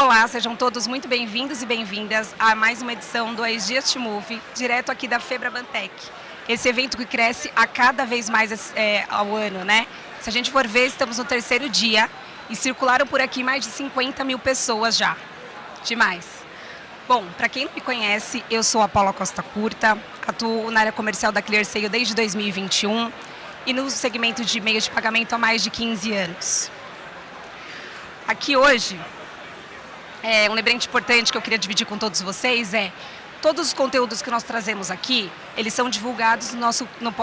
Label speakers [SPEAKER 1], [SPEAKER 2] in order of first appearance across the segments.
[SPEAKER 1] Olá, sejam todos muito bem-vindos e bem-vindas a mais uma edição do IGest Move, direto aqui da Febrabantec. Esse evento que cresce a cada vez mais ao ano, né? Se a gente for ver, estamos no 3º dia e circularam por aqui mais de 50 mil pessoas já. Demais. Bom, para quem não me conhece, eu sou a Paula Costa Curta, atuo na área comercial da ClearSale desde 2021 e no segmento de meios de pagamento há mais de 15 anos. Aqui hoje, um lembrete importante que eu queria dividir com todos vocês todos os conteúdos que nós trazemos aqui, eles são divulgados no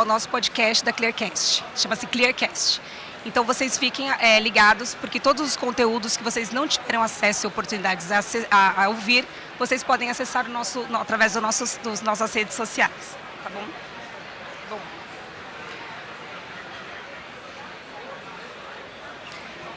[SPEAKER 1] nosso podcast da Clearcast, chama-se Clearcast. Então vocês fiquem ligados, porque todos os conteúdos que vocês não tiveram acesso e oportunidades a ouvir, vocês podem acessar através das nossas redes sociais, tá bom?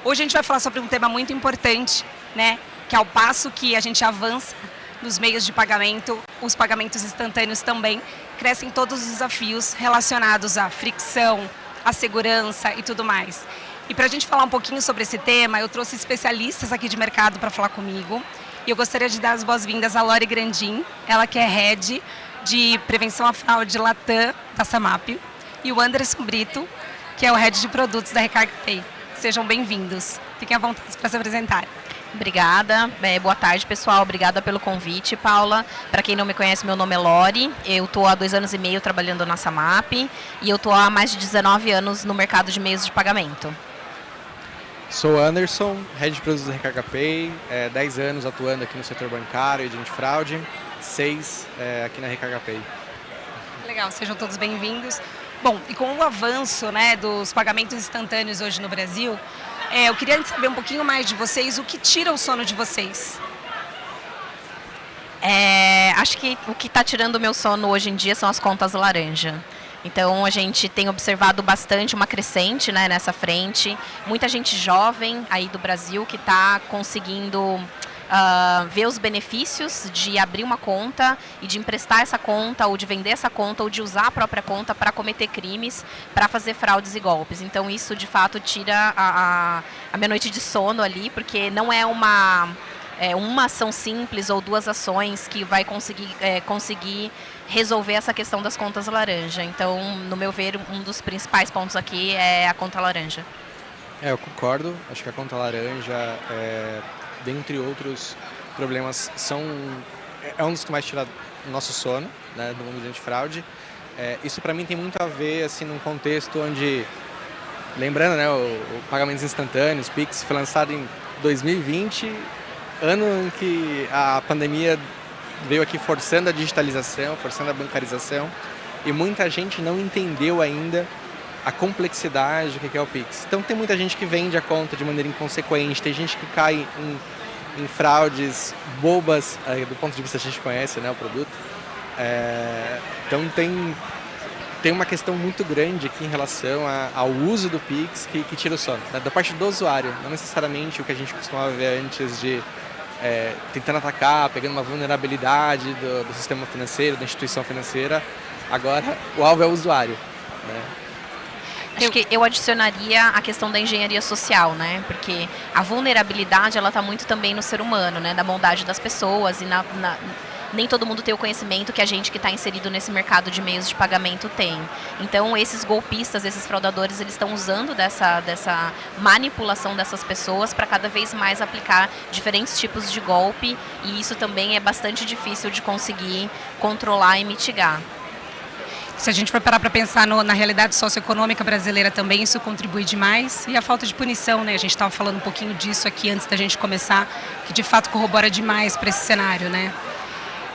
[SPEAKER 1] Hoje a gente vai falar sobre um tema muito importante, né? Que ao passo que a gente avança nos meios de pagamento, os pagamentos instantâneos também crescem todos os desafios relacionados à fricção, à segurança e tudo mais. E para a gente falar um pouquinho sobre esse tema, eu trouxe especialistas aqui de mercado para falar comigo. E eu gostaria de dar as boas-vindas à Lori Grandin, ela que é Head de Prevenção à Fraude Latam da Samap, e o Anderson Brito, que é o Head de Produtos da Recarga Pay. Sejam bem-vindos. Fiquem à vontade para se apresentar.
[SPEAKER 2] Obrigada. Boa tarde, pessoal. Obrigada pelo convite, Paula. Para quem não me conhece, meu nome é Lori. Eu estou há 2 anos e meio trabalhando na Samap e eu estou há mais de 19 anos no mercado de meios de pagamento.
[SPEAKER 3] Sou Anderson, Head de Produtos da Recarga Pay, 10 anos atuando aqui no setor bancário e de antifraude, 6 aqui na Recarga Pay.
[SPEAKER 1] Legal, sejam todos bem-vindos. Bom, e com o avanço, né, dos pagamentos instantâneos hoje no Brasil, eu queria saber um pouquinho mais de vocês, o que tira o sono de vocês?
[SPEAKER 2] Acho que o que está tirando o meu sono hoje em dia são as contas laranja. Então, a gente tem observado bastante uma crescente, né, nessa frente. Muita gente jovem aí do Brasil que está conseguindo ver os benefícios de abrir uma conta e de emprestar essa conta, ou de vender essa conta, ou de usar a própria conta para cometer crimes, para fazer fraudes e golpes. Então, isso, de fato, tira a minha noite de sono ali, porque não é uma ação simples ou 2 ações que vai conseguir resolver essa questão das contas laranja. Então, no meu ver, um dos principais pontos aqui é a conta laranja.
[SPEAKER 3] Eu concordo. Acho que a conta laranja, dentre outros problemas, é um dos que mais tira o nosso sono, né, do mundo de antifraude. Isso, para mim, tem muito a ver, assim, num contexto onde, lembrando, né, o pagamentos instantâneos, Pix, foi lançado em 2020, ano em que a pandemia veio aqui forçando a digitalização, forçando a bancarização, e muita gente não entendeu ainda a complexidade do que é o Pix. Então tem muita gente que vende a conta de maneira inconsequente, tem gente que cai em fraudes bobas, do ponto de vista que a gente conhece, né, o produto. Então tem uma questão muito grande aqui em relação ao uso do Pix que tira o sono, né, da parte do usuário, não necessariamente o que a gente costumava ver antes de tentando atacar, pegando uma vulnerabilidade do sistema financeiro, da instituição financeira. Agora o alvo é o usuário, né?
[SPEAKER 2] Acho que eu adicionaria a questão da engenharia social, né? Porque a vulnerabilidade, ela está muito também no ser humano, né? Da bondade das pessoas e nem todo mundo tem o conhecimento que a gente que está inserido nesse mercado de meios de pagamento tem. Então, esses golpistas, esses fraudadores, eles estão usando dessa manipulação dessas pessoas para cada vez mais aplicar diferentes tipos de golpe, e isso também é bastante difícil de conseguir controlar e mitigar.
[SPEAKER 1] Se a gente for parar para pensar na realidade socioeconômica brasileira também, isso contribui demais. E a falta de punição, né? A gente estava falando um pouquinho disso aqui antes da gente começar, que de fato corrobora demais para esse cenário, né?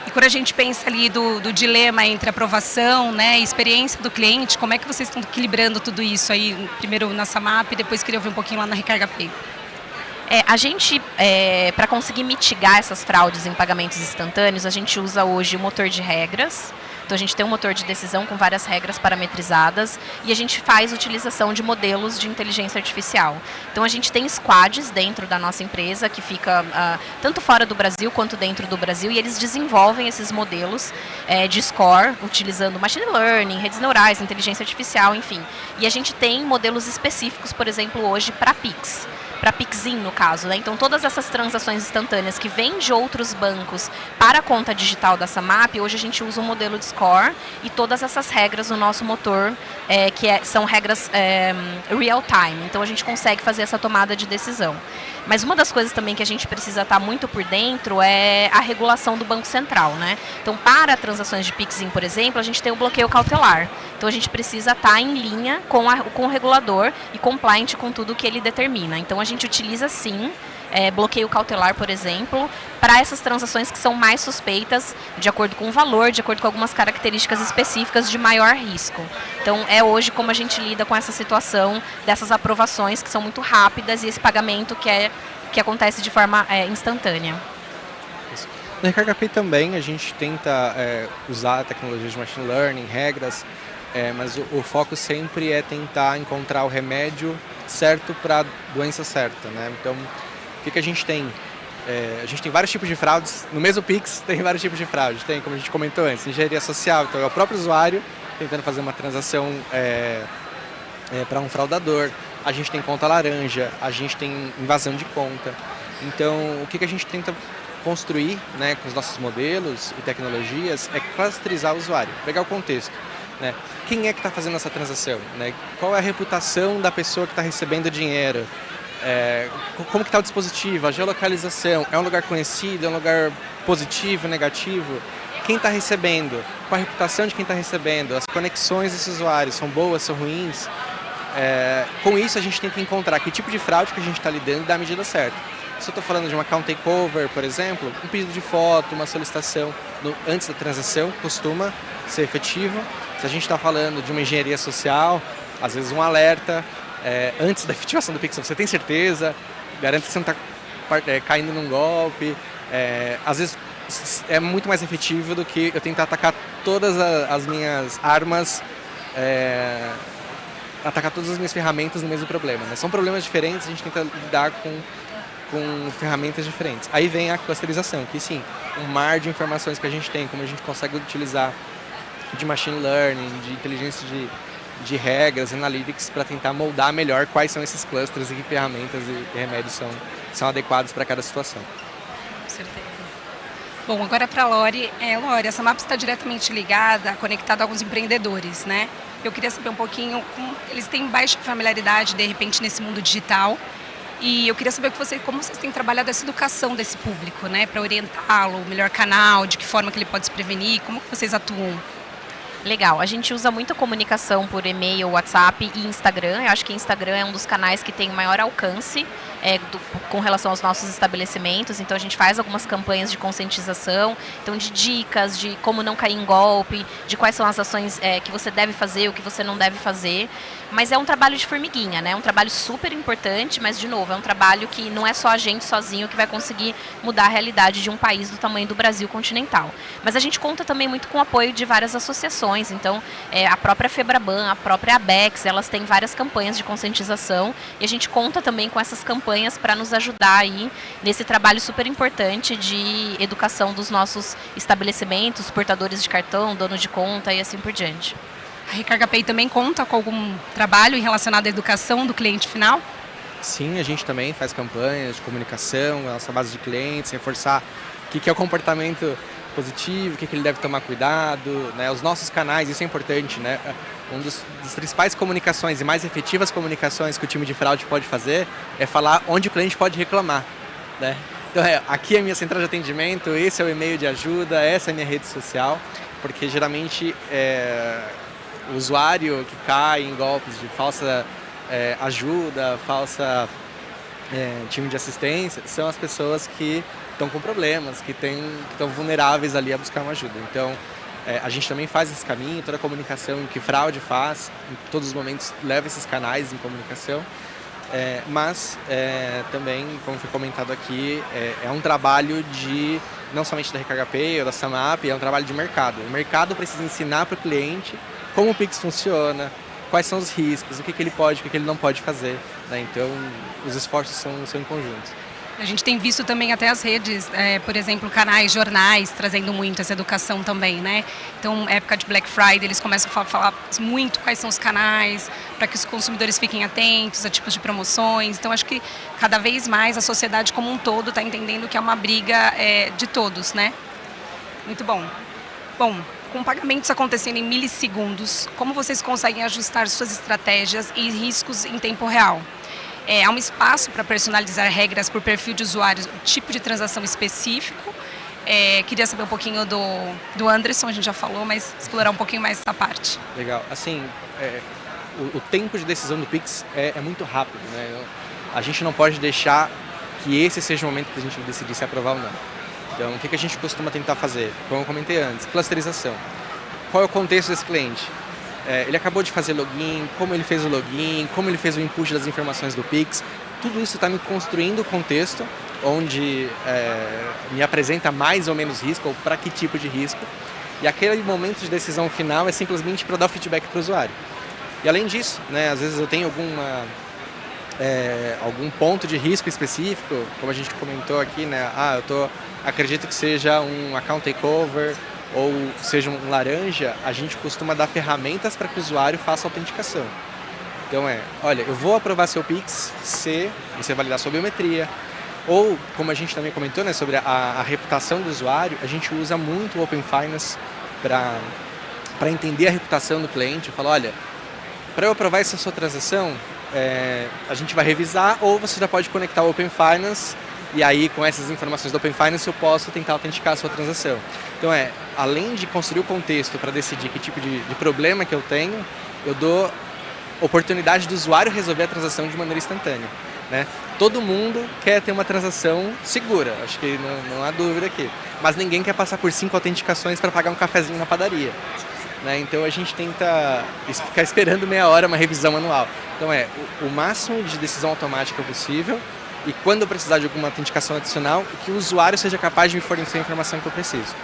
[SPEAKER 1] E quando a gente pensa ali do dilema entre aprovação, né, e experiência do cliente, como é que vocês estão equilibrando tudo isso aí, primeiro na Samap e depois queria ouvir um pouquinho lá na Recarga Pay?
[SPEAKER 2] A gente, para conseguir mitigar essas fraudes em pagamentos instantâneos, a gente usa hoje o motor de regras. Então, a gente tem um motor de decisão com várias regras parametrizadas e a gente faz utilização de modelos de inteligência artificial. Então, a gente tem squads dentro da nossa empresa que fica tanto fora do Brasil quanto dentro do Brasil, e eles desenvolvem esses modelos de score utilizando machine learning, redes neurais, inteligência artificial, enfim. E a gente tem modelos específicos, por exemplo, hoje para Pix. para Pixin, no caso, né? Então, todas essas transações instantâneas que vêm de outros bancos para a conta digital da Samap, hoje a gente usa um modelo de score e todas essas regras no nosso motor, são regras real time. Então, a gente consegue fazer essa tomada de decisão. Mas uma das coisas também que a gente precisa estar muito por dentro é a regulação do Banco Central, né? Então, para transações de Pixin, por exemplo, a gente tem o bloqueio cautelar. Então, a gente precisa estar em linha com o regulador e compliant com tudo que ele determina. Então, a gente utiliza, sim, bloqueio cautelar, por exemplo, para essas transações que são mais suspeitas, de acordo com o valor, de acordo com algumas características específicas de maior risco. Então, é hoje como a gente lida com essa situação dessas aprovações que são muito rápidas e esse pagamento que acontece de forma instantânea.
[SPEAKER 3] Na Recarga Pay também a gente tenta usar a tecnologia de machine learning, regras, mas o foco sempre é tentar encontrar o remédio certo para a doença certa, né? Então, o que a gente tem? A gente tem vários tipos de fraudes. No mesmo Pix tem vários tipos de fraude. Tem, como a gente comentou antes, engenharia social. Então é o próprio usuário tentando fazer uma transação para um fraudador. A gente tem conta laranja, a gente tem invasão de conta. Então o que a gente tenta construir, né, com os nossos modelos e tecnologias é clusterizar o usuário, pegar o contexto. Né? Quem é que está fazendo essa transação? Né? Qual é a reputação da pessoa que está recebendo dinheiro? Como que está o dispositivo, a geolocalização, é um lugar conhecido, é um lugar positivo, negativo? Quem está recebendo? Qual a reputação de quem está recebendo? As conexões desses usuários são boas, são ruins? Com isso a gente tenta encontrar que tipo de fraude que a gente está lidando e dar a medida certa. Se eu estou falando de uma account takeover, por exemplo, um pedido de foto, uma solicitação antes da transação costuma ser efetivo. Se a gente está falando de uma engenharia social, às vezes um alerta, antes da efetivação do Pix, você tem certeza, garante que você não está caindo num golpe. Às vezes é muito mais efetivo do que eu tentar atacar todas as minhas armas, atacar todas as minhas ferramentas no mesmo problema. Né? São problemas diferentes, a gente tenta lidar com ferramentas diferentes. Aí vem a clusterização, que sim, um mar de informações que a gente tem, como a gente consegue utilizar de machine learning, de inteligência de regras, analytics, para tentar moldar melhor quais são esses clusters e que ferramentas e remédios são adequados para cada situação.
[SPEAKER 1] Com certeza. Bom, agora para a Lori. Lori, a Samap está diretamente ligada, conectada a alguns empreendedores, né? Eu queria saber um pouquinho, eles têm baixa familiaridade, de repente, nesse mundo digital. E eu queria saber como vocês têm trabalhado essa educação desse público, né? Para orientá-lo, o melhor canal, de que forma que ele pode se prevenir, como que vocês atuam?
[SPEAKER 2] Legal, a gente usa muita comunicação por e-mail, WhatsApp e Instagram. Eu acho que Instagram é um dos canais que tem maior alcance com relação aos nossos estabelecimentos. Então a gente faz algumas campanhas de conscientização, então de dicas, de como não cair em golpe, de quais são as ações que você deve fazer, o que você não deve fazer. Mas é um trabalho de formiguinha, né? É um trabalho super importante, mas de novo, é um trabalho que não é só a gente sozinho que vai conseguir mudar a realidade de um país do tamanho do Brasil continental. Mas a gente conta também muito com o apoio de várias associações. Então, a própria Febraban, a própria Abex, elas têm várias campanhas de conscientização e a gente conta também com essas campanhas para nos ajudar aí nesse trabalho super importante de educação dos nossos estabelecimentos, portadores de cartão, dono de conta e assim por diante.
[SPEAKER 1] A Recarga Pay também conta com algum trabalho relacionado à educação do cliente final?
[SPEAKER 3] Sim, a gente também faz campanhas de comunicação, a nossa base de clientes, reforçar o que é o comportamento positivo, o que ele deve tomar cuidado, né? Os nossos canais, isso é importante, né? Uma das principais comunicações e mais efetivas comunicações que o time de fraude pode fazer é falar onde o cliente pode reclamar, né? Então, aqui é a minha central de atendimento, esse é o e-mail de ajuda, essa é a minha rede social, porque geralmente o usuário que cai em golpes de falsa ajuda, falsa time de assistência, são as pessoas que estão com problemas, que estão vulneráveis ali a buscar uma ajuda. Então, a gente também faz esse caminho, toda a comunicação que fraude faz, em todos os momentos leva esses canais de comunicação, mas também, como foi comentado aqui, é um trabalho não somente da Recarga Pay ou da Samap, é um trabalho de mercado. O mercado precisa ensinar para o cliente como o Pix funciona, quais são os riscos, o que ele pode, o que ele não pode fazer. Né? Então, os esforços são em conjunto.
[SPEAKER 1] A gente tem visto também até as redes, por exemplo, canais, jornais, trazendo muito essa educação também, né? Então, época de Black Friday, eles começam a falar muito quais são os canais, para que os consumidores fiquem atentos a tipos de promoções. Então, acho que cada vez mais a sociedade como um todo está entendendo que é uma briga de todos, né? Muito bom. Bom, com pagamentos acontecendo em milissegundos, como vocês conseguem ajustar suas estratégias e riscos em tempo real? Há um espaço para personalizar regras por perfil de usuário, tipo de transação específico. Queria saber um pouquinho do Anderson, a gente já falou, mas explorar um pouquinho mais essa parte.
[SPEAKER 3] Legal. Assim, o tempo de decisão do Pix é muito rápido, né? A gente não pode deixar que esse seja o momento que a gente decidir se aprovar ou não. Então, o que a gente costuma tentar fazer? Como eu comentei antes, clusterização. Qual é o contexto desse cliente? Ele acabou de fazer login, como ele fez o login, como ele fez o input das informações do Pix. Tudo isso está me construindo o contexto onde me apresenta mais ou menos risco ou para que tipo de risco. E aquele momento de decisão final é simplesmente para dar o feedback para o usuário. E além disso, né, às vezes eu tenho algum ponto de risco específico, como a gente comentou aqui, né? Acredito que seja um account takeover, ou seja um laranja, a gente costuma dar ferramentas para que o usuário faça a autenticação. Então olha, eu vou aprovar seu Pix se você validar sua biometria, ou como a gente também comentou, né, sobre a reputação do usuário, a gente usa muito o Open Finance para entender a reputação do cliente. Eu falo, olha, para eu aprovar essa sua transação, a gente vai revisar, ou você já pode conectar o Open Finance, e aí com essas informações do Open Finance eu posso tentar autenticar a sua transação. Então além de construir o contexto para decidir que tipo de problema que eu tenho, eu dou oportunidade do usuário resolver a transação de maneira instantânea, né? Todo mundo quer ter uma transação segura, acho que não há dúvida aqui, mas ninguém quer passar por 5 autenticações para pagar um cafezinho na padaria, né? Então a gente tenta ficar esperando meia hora uma revisão anual. Então o máximo de decisão automática possível, e quando eu precisar de alguma autenticação adicional, que o usuário seja capaz de me fornecer a informação que eu preciso.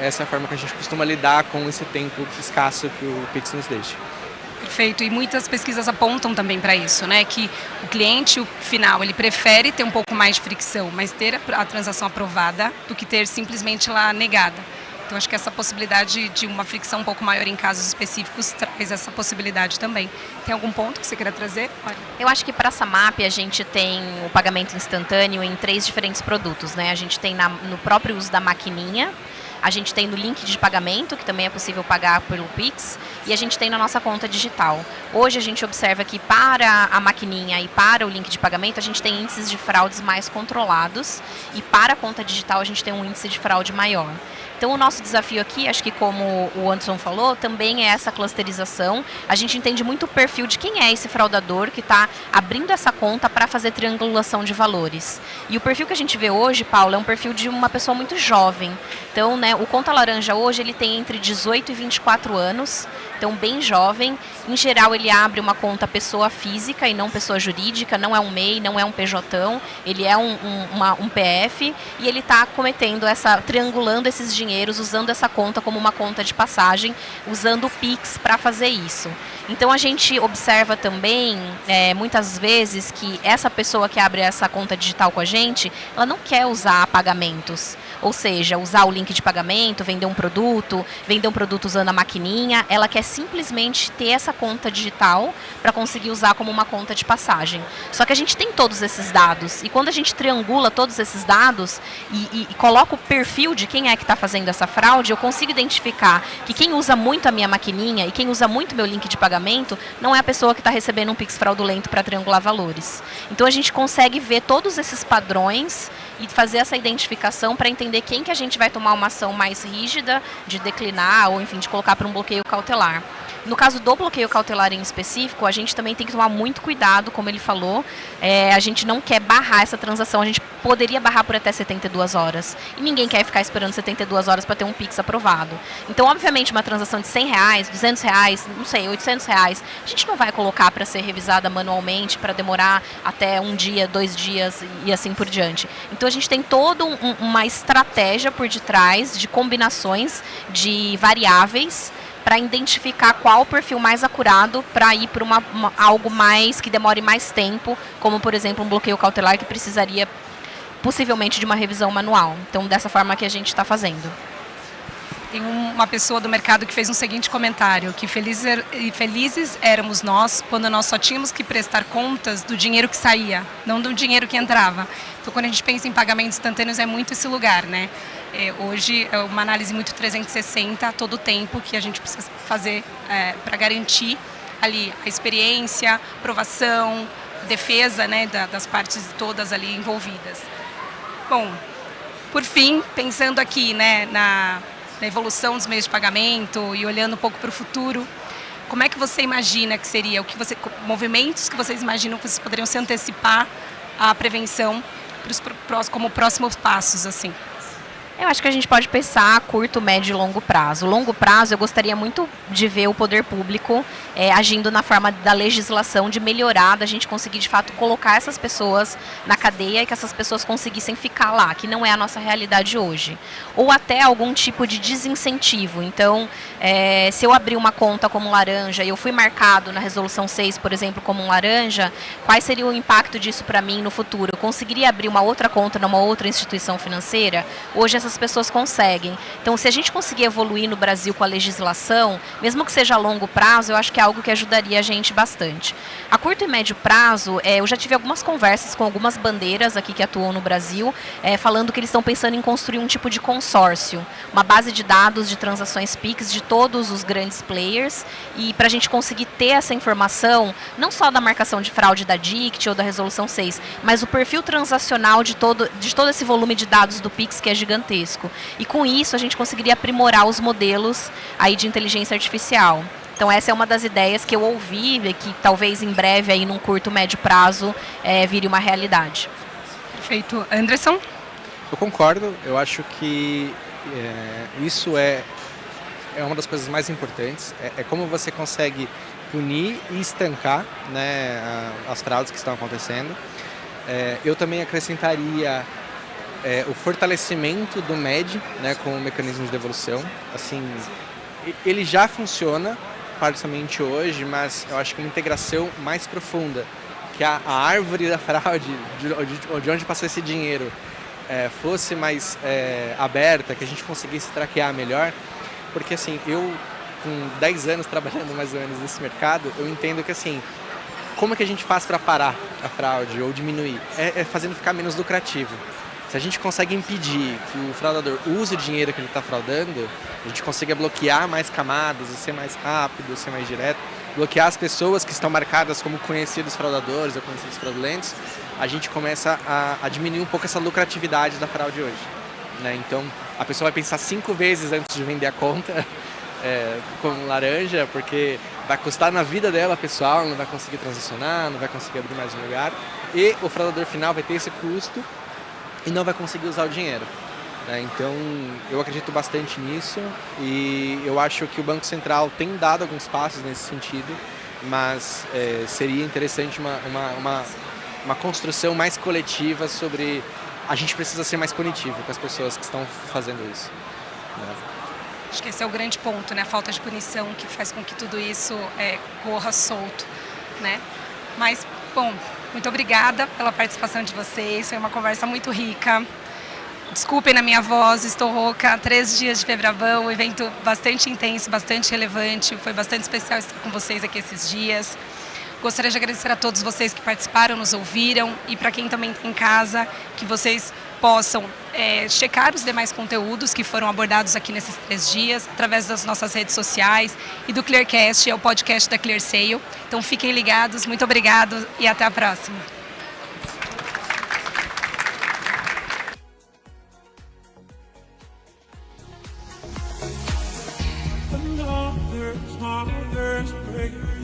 [SPEAKER 3] Essa é a forma que a gente costuma lidar com esse tempo escasso que o Pix nos deixa.
[SPEAKER 1] Perfeito, e muitas pesquisas apontam também para isso, né? Que o cliente, o final, ele prefere ter um pouco mais de fricção, mas ter a transação aprovada do que ter simplesmente lá negada. Então, acho que essa possibilidade de uma fricção um pouco maior em casos específicos traz essa possibilidade também. Tem algum ponto que você queira trazer? Olha.
[SPEAKER 2] Eu acho que para a Samap a gente tem o pagamento instantâneo em 3 diferentes produtos, né? A gente tem no próprio uso da maquininha, a gente tem no link de pagamento, que também é possível pagar pelo Pix, e a gente tem na nossa conta digital. Hoje a gente observa que para a maquininha e para o link de pagamento a gente tem índices de fraudes mais controlados, e para a conta digital a gente tem um índice de fraude maior. Então o nosso desafio aqui, acho que como o Anderson falou, também é essa clusterização. A gente entende muito o perfil de quem é esse fraudador que está abrindo essa conta para fazer triangulação de valores. E o perfil que a gente vê hoje, Paulo, é um perfil de uma pessoa muito jovem. Então, né, o Conta Laranja hoje ele tem entre 18 e 24 anos, então bem jovem. Em geral ele abre uma conta pessoa física e não pessoa jurídica, não é um MEI, não é um PJão, ele é um PF, e ele está triangulando esses dinheiros, usando essa conta como uma conta de passagem, usando o Pix para fazer isso. Então a gente observa também, muitas vezes, que essa pessoa que abre essa conta digital com a gente, ela não quer usar pagamentos, ou seja, usar o link de pagamento, vender um produto usando a maquininha, ela quer simplesmente ter essa conta digital para conseguir usar como uma conta de passagem. Só que a gente tem todos esses dados, e quando a gente triangula todos esses dados e coloca o perfil de quem é que está fazendo essa fraude, eu consigo identificar que quem usa muito a minha maquininha e quem usa muito meu link de pagamento não é a pessoa que está recebendo um Pix fraudulento para triangular valores. Então a gente consegue ver todos esses padrões e fazer essa identificação para entender quem que a gente vai tomar uma ação mais rígida de declinar ou, enfim, de colocar para um bloqueio cautelar. No caso do bloqueio cautelar em específico, a gente também tem que tomar muito cuidado, como ele falou, a gente não quer barrar essa transação, a gente poderia barrar por até 72 horas. E ninguém quer ficar esperando 72 horas para ter um Pix aprovado. Então, obviamente, uma transação de R$100, R$200, não sei, R$800, a gente não vai colocar para ser revisada manualmente, para demorar até 1 dia, 2 dias e assim por diante. Então, a gente tem toda uma estratégia por detrás de combinações de variáveis para identificar qual o perfil mais acurado para ir para algo mais que demore mais tempo, como, por exemplo, um bloqueio cautelar que precisaria possivelmente de uma revisão manual. Então, dessa forma que a gente está fazendo.
[SPEAKER 1] Tem uma pessoa do mercado que fez um seguinte comentário, que felizes éramos nós quando nós só tínhamos que prestar contas do dinheiro que saía, não do dinheiro que entrava. Então, quando a gente pensa em pagamentos instantâneos, é muito esse lugar, né? Hoje é uma análise muito 360 a todo o tempo que a gente precisa fazer para garantir ali a experiência, aprovação, defesa, né, das partes todas ali envolvidas. Bom, por fim, pensando aqui, né, na evolução dos meios de pagamento e olhando um pouco para o futuro, como é que você imagina que seria, movimentos que vocês imaginam que vocês poderiam se antecipar à prevenção como próximos passos, assim?
[SPEAKER 2] Eu acho que a gente pode pensar a curto, médio e longo prazo. Longo prazo, eu gostaria muito de ver o poder público agindo na forma da legislação, de melhorar, da gente conseguir, de fato, colocar essas pessoas na cadeia e que essas pessoas conseguissem ficar lá, que não é a nossa realidade hoje. Ou até algum tipo de desincentivo. Então, se eu abrir uma conta como laranja e eu fui marcado na Resolução 6, por exemplo, como um laranja, quais seria o impacto disso para mim no futuro? Eu conseguiria abrir uma outra conta numa outra instituição financeira? Hoje, essas pessoas conseguem. Então, se a gente conseguir evoluir no Brasil com a legislação, mesmo que seja a longo prazo, eu acho que é algo que ajudaria a gente bastante. A curto e médio prazo, eu já tive algumas conversas com algumas bandeiras aqui que atuam no Brasil, falando que eles estão pensando em construir um tipo de consórcio, uma base de dados de transações PIX de todos os grandes players, e para a gente conseguir ter essa informação, não só da marcação de fraude da DICT ou da Resolução 6, mas o perfil transacional de todo esse volume de dados do PIX, que é gigantesco. E com isso a gente conseguiria aprimorar os modelos aí de inteligência artificial. Então essa é uma das ideias que eu ouvi, que talvez em breve, aí num curto, médio prazo, vire uma realidade.
[SPEAKER 1] Perfeito. Anderson?
[SPEAKER 3] Eu concordo, eu acho que isso é uma das coisas mais importantes, é como você consegue punir e estancar, né, as fraudes que estão acontecendo. Eu também acrescentaria o fortalecimento do MED, né, com o mecanismo de devolução. Assim, ele já funciona parcialmente hoje, mas eu acho que uma integração mais profunda, que a árvore da fraude, de onde passou esse dinheiro, fosse mais aberta, que a gente conseguisse traquear melhor, porque assim, eu com 10 anos trabalhando mais ou menos nesse mercado, eu entendo que assim, como é que a gente faz para parar a fraude ou diminuir? É fazendo ficar menos lucrativo. Se a gente consegue impedir que o fraudador use o dinheiro que ele está fraudando, a gente consegue bloquear mais camadas, ser mais rápido, ser mais direto, bloquear as pessoas que estão marcadas como conhecidos fraudadores ou conhecidos fraudulentos, a gente começa a diminuir um pouco essa lucratividade da fraude hoje, né? Então, a pessoa vai pensar 5 vezes antes de vender a conta como laranja, porque vai custar na vida dela pessoal, não vai conseguir transacionar, não vai conseguir abrir mais um lugar, e o fraudador final vai ter esse custo e não vai conseguir usar o dinheiro. Então, eu acredito bastante nisso e eu acho que o Banco Central tem dado alguns passos nesse sentido, mas seria interessante uma construção mais coletiva sobre a gente precisa ser mais punitivo com as pessoas que estão fazendo isso, né?
[SPEAKER 1] Acho que esse é o grande ponto, né? A falta de punição que faz com que tudo isso corra solto, né? Mas, bom, muito obrigada pela participação de vocês, foi uma conversa muito rica. Desculpem na minha voz, estou rouca. 3 dias de Febraban, um evento bastante intenso, bastante relevante, foi bastante especial estar com vocês aqui esses dias. Gostaria de agradecer a todos vocês que participaram, nos ouviram e para quem também está em casa, que vocês possam checar os demais conteúdos que foram abordados aqui nesses 3 dias, através das nossas redes sociais e do Clearcast, é o podcast da ClearSale. Então fiquem ligados, muito obrigado e até a próxima.
[SPEAKER 4] Another break.